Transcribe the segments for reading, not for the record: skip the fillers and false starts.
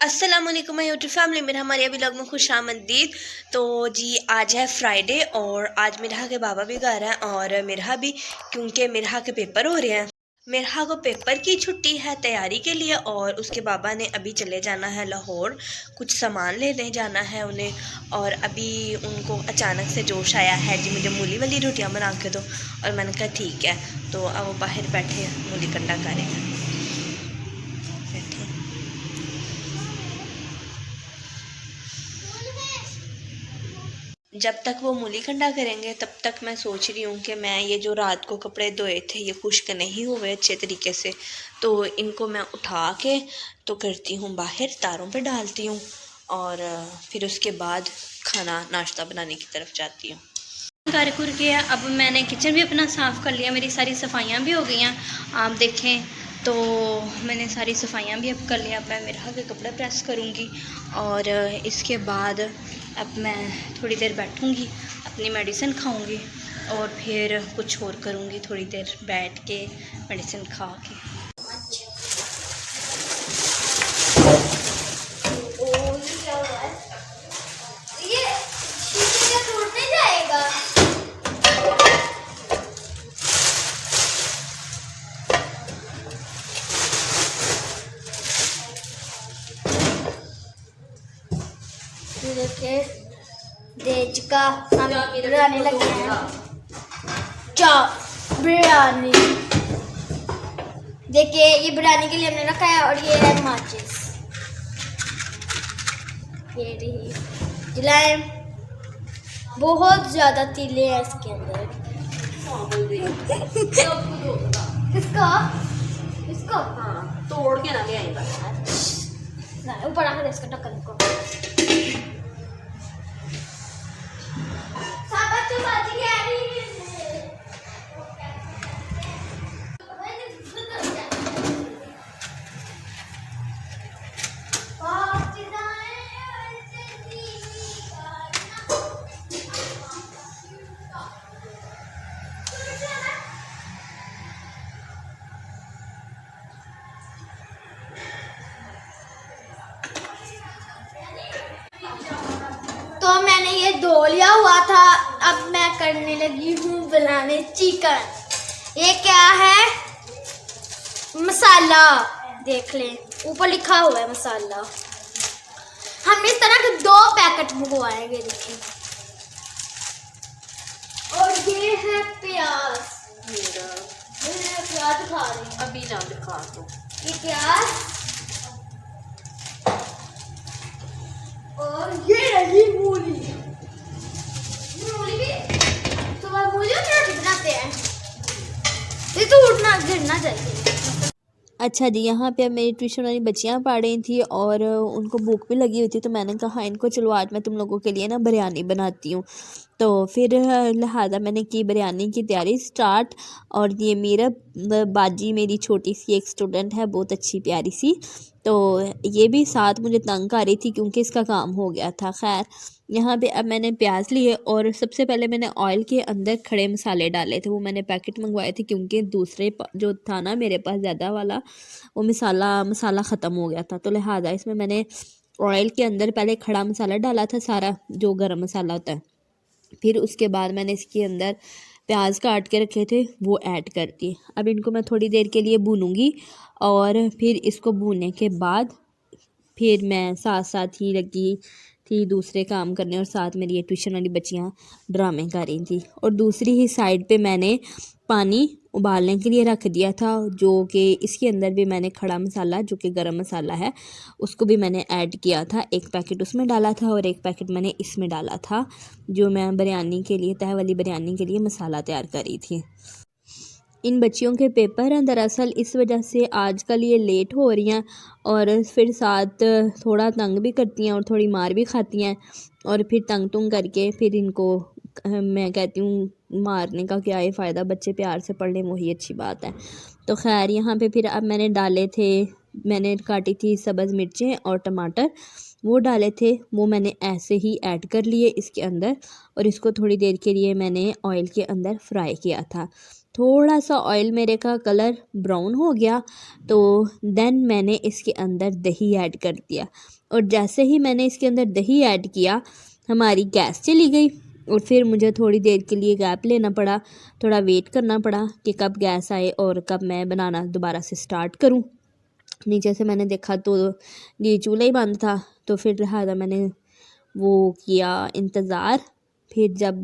अस्सलाम वालेकुम my YouTube family, मेरा हमारे अभी व्लॉग में खुश आमदीद। तो जी आज है फ्राइडे और आज मिरहा के बाबा भी घर हैं और मिरहा भी, क्योंकि मिरहा के पेपर हो रहे हैं। मिरहा को पेपर की छुट्टी है तैयारी के लिए और उसके बाबा ने अभी चले जाना है लाहौर, कुछ सामान लेने जाना है उन्हें। और अभी उनको अचानक से जोश आया है जी मुझे मूली वाली रोटियां बना के दो, और मैंने कहा ठीक है। तो अब वो बाहर बैठे मूली कंडा करेंगे। जब तक वो मूली कंडा करेंगे तब तक मैं सोच रही हूँ कि मैं ये जो रात को कपड़े धोए थे ये खुश्क नहीं हुए अच्छे तरीके से, तो इनको मैं उठा के तो करती हूँ बाहर, तारों पे डालती हूँ और फिर उसके बाद खाना नाश्ता बनाने की तरफ जाती हूँ। कर कुर के अब मैंने किचन भी अपना साफ़ कर लिया, मेरी सारी सफाइयाँ भी हो गई हैं। आप देखें तो मैंने सारी सफाइयाँ भी अब कर लिया। अब मैं मिरहा के कपड़े प्रेस करूँगी और इसके बाद अब मैं थोड़ी देर बैठूँगी, अपनी मेडिसिन खाऊँगी और फिर कुछ और करूँगी, थोड़ी देर बैठ के मेडिसिन खा के। देज का हम बनाने लगे हैं बिरयानी। देखिए ये बिरयानी के लिए हमने रखा है और ये है माचिस, ये रही जलाएं। बहुत ज्यादा तीले हैं इसके अंदर। किसका इसको हाँ, तोड़ के ना ले आई बस। ऊपर आकर इसका ढक्कन को तो मैंने ये धो लिया हुआ था। अब मैं करने लगी हूँ बनाने चिकन। ये क्या है? मसाला देख लें, ऊपर लिखा हुआ है मसाला। हम इस तरह के 2 पैकेट मंगवाएंगे, देखिए। और ये है प्याज, मैं प्याज खा रही हूँ अभी ना दिखा दो। ये प्याज और ये रही मूली। मूली भी सुबह मूली और रोटी बनाते हैं, ये तो उठना गिरना चाहिए। अच्छा जी, यहाँ पे अब मेरी ट्यूशन वाली बच्चियाँ पढ़ रही थी और उनको भूख भी लगी हुई थी, तो मैंने कहा इनको चलो आज मैं तुम लोगों के लिए ना बिरयानी बनाती हूँ। तो फिर लिहाजा मैंने की बिरयानी की तैयारी स्टार्ट। और ये मेरा बाजी, मेरी छोटी सी एक स्टूडेंट है, बहुत अच्छी प्यारी सी, तो ये भी साथ मुझे तंग आ रही थी क्योंकि इसका काम हो गया था। खैर यहाँ पे अब मैंने प्याज लिए और सबसे पहले मैंने ऑयल के अंदर खड़े मसाले डाले थे। वो मैंने पैकेट मंगवाए थे क्योंकि दूसरे जो था ना मेरे पास ज़्यादा वाला, वो मसाला ख़त्म हो गया था, तो लिहाजा इसमें मैंने ऑयल के अंदर पहले खड़ा मसाला डाला था सारा, जो गरम मसाला होता है। फिर उसके बाद मैंने इसके अंदर प्याज काट के रखे थे वो ऐड कर दिए। अब इनको मैं थोड़ी देर के लिए भूनूंगी और फिर इसको भूनने के बाद फिर मैं साथ साथ ही लगी थी दूसरे काम करने और साथ मेरी ये ट्यूशन वाली बच्चियाँ ड्रामे कर रही थी। और दूसरी ही साइड पे मैंने पानी उबालने के लिए रख दिया था, जो कि इसके अंदर भी मैंने खड़ा मसाला जो कि गरम मसाला है उसको भी मैंने ऐड किया था। एक पैकेट उसमें डाला था और एक पैकेट मैंने इसमें डाला था, जो मैं बिरयानी के लिए, तह वाली बिरयानी के लिए मसाला तैयार करी थी। इन बच्चियों के पेपर हैं दरअसल, इस वजह से आजकल ये लेट हो रही हैं और फिर साथ थोड़ा तंग भी करती हैं और थोड़ी मार भी खाती हैं। और फिर तंग तुंग करके फिर इनको मैं कहती हूँ मारने का क्या है फ़ायदा, बच्चे प्यार से पढ़ लें वही अच्छी बात है। तो खैर यहाँ पे फिर अब मैंने डाले थे, मैंने काटी थी सब्ज़ मिर्चें और टमाटर, वो डाले थे, वो मैंने ऐसे ही ऐड कर लिए इसके अंदर और इसको थोड़ी देर के लिए मैंने ऑयल के अंदर फ्राई किया था। थोड़ा सा ऑयल मेरे का कलर ब्राउन हो गया तो देन मैंने इसके अंदर दही ऐड कर दिया, और जैसे ही मैंने इसके अंदर दही ऐड किया हमारी गैस चली गई, और फिर मुझे थोड़ी देर के लिए गैप लेना पड़ा, थोड़ा वेट करना पड़ा कि कब गैस आए और कब मैं बनाना दोबारा से स्टार्ट करूं। नीचे से मैंने देखा तो ये चूल्हा ही बंद था, तो फिर लिहाजा मैंने वो किया इंतज़ार। फिर जब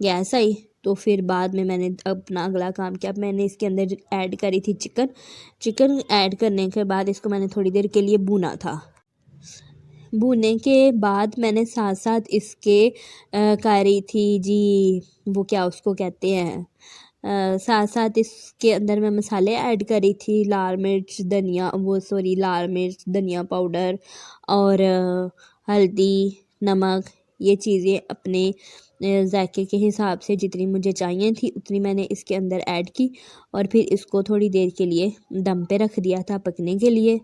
गैस आई तो फिर बाद में मैंने अपना अगला काम किया। मैंने इसके अंदर ऐड करी थी चिकन ऐड करने के बाद इसको मैंने थोड़ी देर के लिए भुना था। भुनने के बाद मैंने साथ साथ इसके करी थी जी, वो क्या उसको कहते हैं, साथ साथ इसके अंदर मैं मसाले ऐड करी थी, लाल मिर्च धनिया पाउडर और हल्दी नमक, ये चीज़ें अपने जायके के हिसाब से जितनी मुझे चाहिए थी उतनी मैंने इसके अंदर ऐड की, और फिर इसको थोड़ी देर के लिए दम पे रख दिया था पकने के लिए।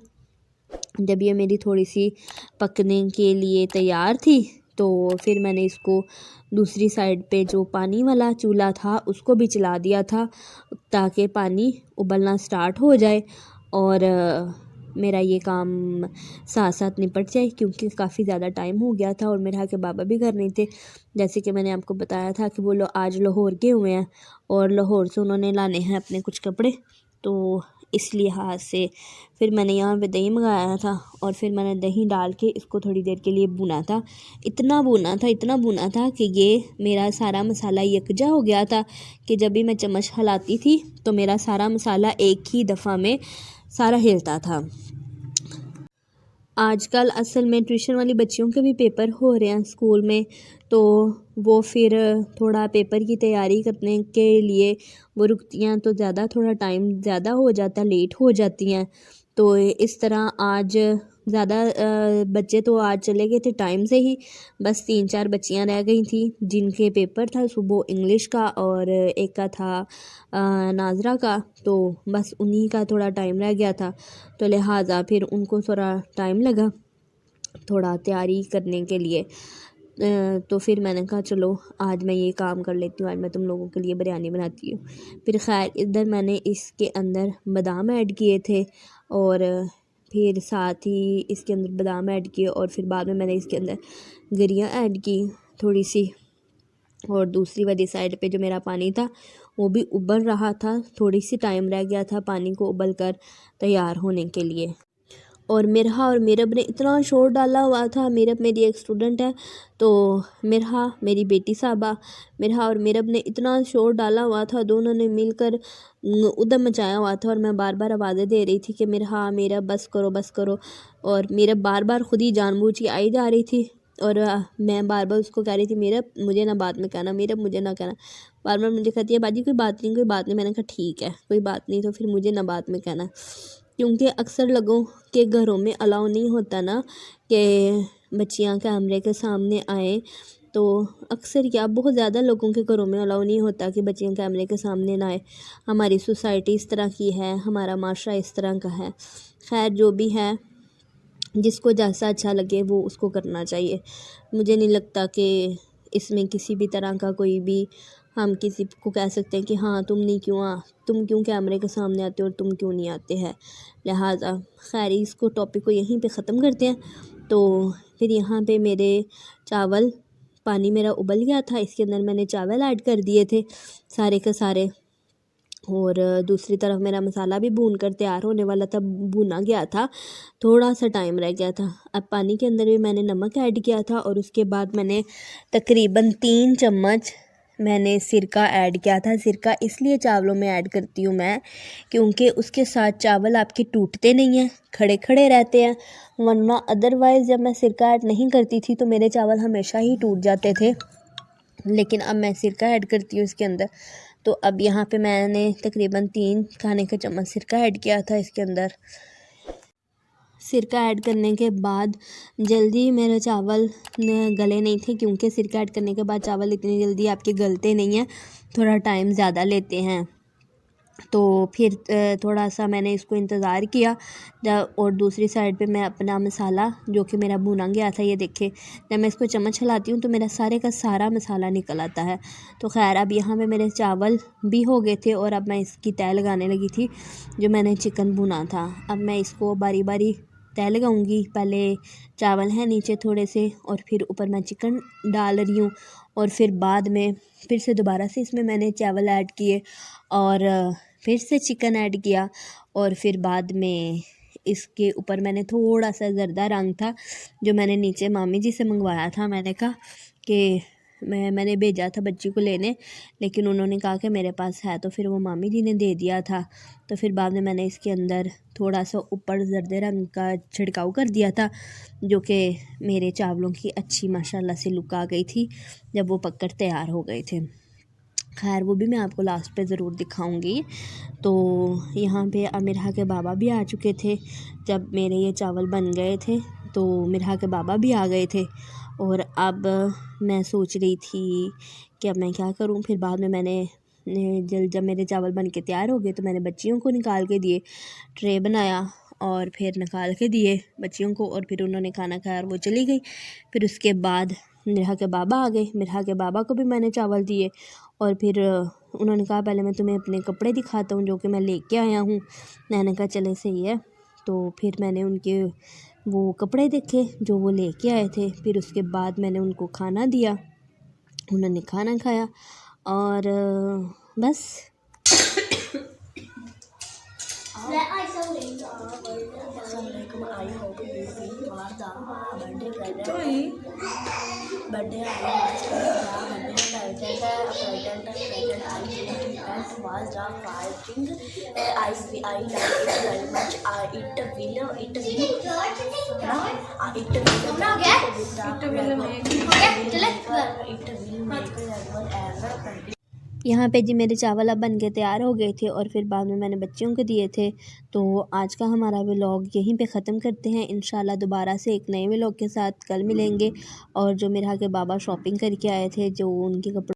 जब ये मेरी थोड़ी सी पकने के लिए तैयार थी तो फिर मैंने इसको दूसरी साइड पे जो पानी वाला चूल्हा था उसको भी चला दिया था ताकि पानी उबलना स्टार्ट हो जाए और मेरा ये काम साथ साथ निपट जाए, क्योंकि काफ़ी ज़्यादा टाइम हो गया था और मेरे यहाँ के बाबा भी घर नहीं थे। जैसे कि मैंने आपको बताया था कि वो आज लाहौर गए हुए हैं और लाहौर से उन्होंने लाने हैं अपने कुछ कपड़े, तो इस लिहाज से फिर मैंने यहाँ पे दही मंगाया था और फिर मैंने दही डाल के इसको थोड़ी देर के लिए भुना था। इतना भुना था कि ये मेरा सारा मसाला यकजा हो गया था कि जब भी मैं चम्मच हिलाती थी तो मेरा सारा मसाला एक ही दफ़ा में सारा हिलता था। आजकल असल में ट्यूशन वाली बच्चियों के भी पेपर हो रहे हैं स्कूल में, तो वो फिर थोड़ा पेपर की तैयारी करने के लिए वो रुकती हैं, तो थोड़ा टाइम ज़्यादा हो जाता, लेट हो जाती हैं। तो इस तरह आज ज़्यादा बच्चे तो आज चले गए थे टाइम से ही, बस 3-4 बच्चियां रह गई थी जिनके पेपर था सुबह इंग्लिश का और एक का था नाजरा का, तो बस उन्हीं का थोड़ा टाइम रह गया था, तो लिहाजा फिर उनको थोड़ा टाइम लगा थोड़ा तैयारी करने के लिए। तो फिर मैंने कहा चलो आज मैं ये काम कर लेती हूँ, आज मैं तुम लोगों के लिए बिरयानी बनाती हूँ। फिर खैर इधर मैंने इसके अंदर बादाम ऐड किए थे और फिर साथ ही इसके अंदर बादाम ऐड किए और फिर बाद में मैंने इसके अंदर गिरियाँ ऐड की थोड़ी सी, और दूसरी वाली साइड पे जो मेरा पानी था वो भी उबल रहा था, थोड़ी सी टाइम रह गया था पानी को उबल कर तैयार होने के लिए। और मिरहा और मीरब ने इतना शोर डाला हुआ था। मीरब मेरी एक स्टूडेंट है, तो मिरहा मेरी बेटी साहबा, मिरहा और मीरब ने इतना शोर डाला हुआ था, दोनों ने मिलकर उधम मचाया हुआ था और मैं बार बार आवाज़ें दे रही थी कि मिरहा मीरब बस करो, और मीरब बार बार खुद ही जानबूझ के आई जा रही थी और मैं बार बार उसको कह रही थी मीरब मुझे ना बाद में कहना, मीरब मुझे ना कहना। बार बार मुझे कहती है बाजी कोई बात नहीं। मैंने कहा ठीक है कोई बात नहीं, तो फिर मुझे ना बाद में कहना, क्योंकि अक्सर लोगों के घरों में अलाउ नहीं होता ना कि बच्चियां कैमरे के सामने आए, तो अक्सर क्या बहुत ज़्यादा लोगों के घरों में अलाउ नहीं होता कि बच्चियां कैमरे के सामने ना आए। हमारी सोसाइटी इस तरह की है, हमारा माशरा इस तरह का है। खैर जो भी है, जिसको जैसा अच्छा लगे वो उसको करना चाहिए। मुझे नहीं लगता कि इसमें किसी भी तरह का कोई भी हम किसी को कह सकते हैं कि हाँ तुम क्यों कैमरे के सामने आते हो और तुम क्यों नहीं आते हैं। लिहाजा खैर इसको टॉपिक को यहीं पे ख़त्म करते हैं। तो फिर यहाँ पे मेरे चावल, पानी मेरा उबल गया था, इसके अंदर मैंने चावल ऐड कर दिए थे सारे के सारे, और दूसरी तरफ मेरा मसाला भी भून कर तैयार होने वाला था, भुना गया था, थोड़ा सा टाइम रह गया था। अब पानी के अंदर भी मैंने नमक ऐड किया था और उसके बाद मैंने तकरीबन 3 चम्मच मैंने सिरका ऐड किया था। सिरका इसलिए चावलों में ऐड करती हूँ मैं क्योंकि उसके साथ चावल आपके टूटते नहीं हैं, खड़े खड़े रहते हैं, वरना अदरवाइज़ जब मैं सिरका ऐड नहीं करती थी तो मेरे चावल हमेशा ही टूट जाते थे। लेकिन अब मैं सिरका ऐड करती हूँ इसके अंदर, तो अब यहाँ पे मैंने तकरीबन 3 खाने का चम्मच सिरका ऐड किया था इसके अंदर। सिरका ऐड करने के बाद जल्दी मेरे चावल गले नहीं थे, क्योंकि सिरका ऐड करने के बाद चावल इतनी जल्दी आपके गलते नहीं हैं, थोड़ा टाइम ज़्यादा लेते हैं। तो फिर थोड़ा सा मैंने इसको इंतज़ार किया और दूसरी साइड पे मैं अपना मसाला जो कि मेरा भुना गया था, ये देखे जब मैं इसको चम्मच हिलाती हूँ तो मेरा सारे का सारा मसाला निकल आता है। तो खैर अब यहाँ पे मेरे चावल भी हो गए थे और अब मैं इसकी तह लगाने लगी थी जो मैंने चिकन भुना था। अब मैं इसको बारी बारी तह लगाऊंगी। पहले चावल हैं नीचे थोड़े से और फिर ऊपर मैं चिकन डाल रही हूँ और फिर बाद में फिर से दोबारा से इसमें मैंने चावल ऐड किए और फिर से चिकन ऐड किया और फिर बाद में इसके ऊपर मैंने थोड़ा सा ज़र्दा रंग था जो मैंने नीचे मामी जी से मंगवाया था। मैंने कहा कि मैंने भेजा था बच्ची को लेने, लेकिन उन्होंने कहा कि मेरे पास है, तो फिर वो मामी जी ने दे दिया था। तो फिर बाद में मैंने इसके अंदर थोड़ा सा ऊपर ज़र्दे रंग का छिड़काव कर दिया था जो कि मेरे चावलों की अच्छी माशाल्लाह से लुक आ गई थी जब वो पककर तैयार हो गए थे। खैर वो भी मैं आपको लास्ट पे ज़रूर दिखाऊंगी। तो यहाँ पे अमीरहा के बाबा भी आ चुके थे। जब मेरे ये चावल बन गए थे तो मिरहा के बाबा भी आ गए थे और अब मैं सोच रही थी कि अब मैं क्या करूँ। फिर बाद में मैंने जब मेरे चावल बन के तैयार हो गए तो मैंने बच्चियों को निकाल के दिए, ट्रे बनाया और फिर निकाल के दिए बच्चियों को और फिर उन्होंने खाना खाया और वो चली गई। फिर उसके बाद मिरहा के बाबा आ गए, मिरहा के बाबा को भी मैंने चावल दिए और फिर उन्होंने कहा पहले मैं तुम्हें अपने कपड़े दिखाता हूँ जो कि मैं लेके आया हूँ। मैंने कहा चले सही है। तो फिर मैंने उनके वो कपड़े देखे जो वो लेके आए थे। फिर उसके बाद मैंने उनको खाना दिया, उन्होंने खाना खाया और बस। यहाँ पे जी मेरे चावल अब बन के तैयार हो गए थे और फिर बाद में मैंने बच्चियों को दिए थे। तो आज का हमारा व्लॉग यहीं पे ख़त्म करते हैं। इंशाल्लाह दोबारा से एक नए व्लॉग के साथ कल मिलेंगे। और जो मेरे यहाँ के बाबा शॉपिंग करके आए थे, जो उनके कपड़े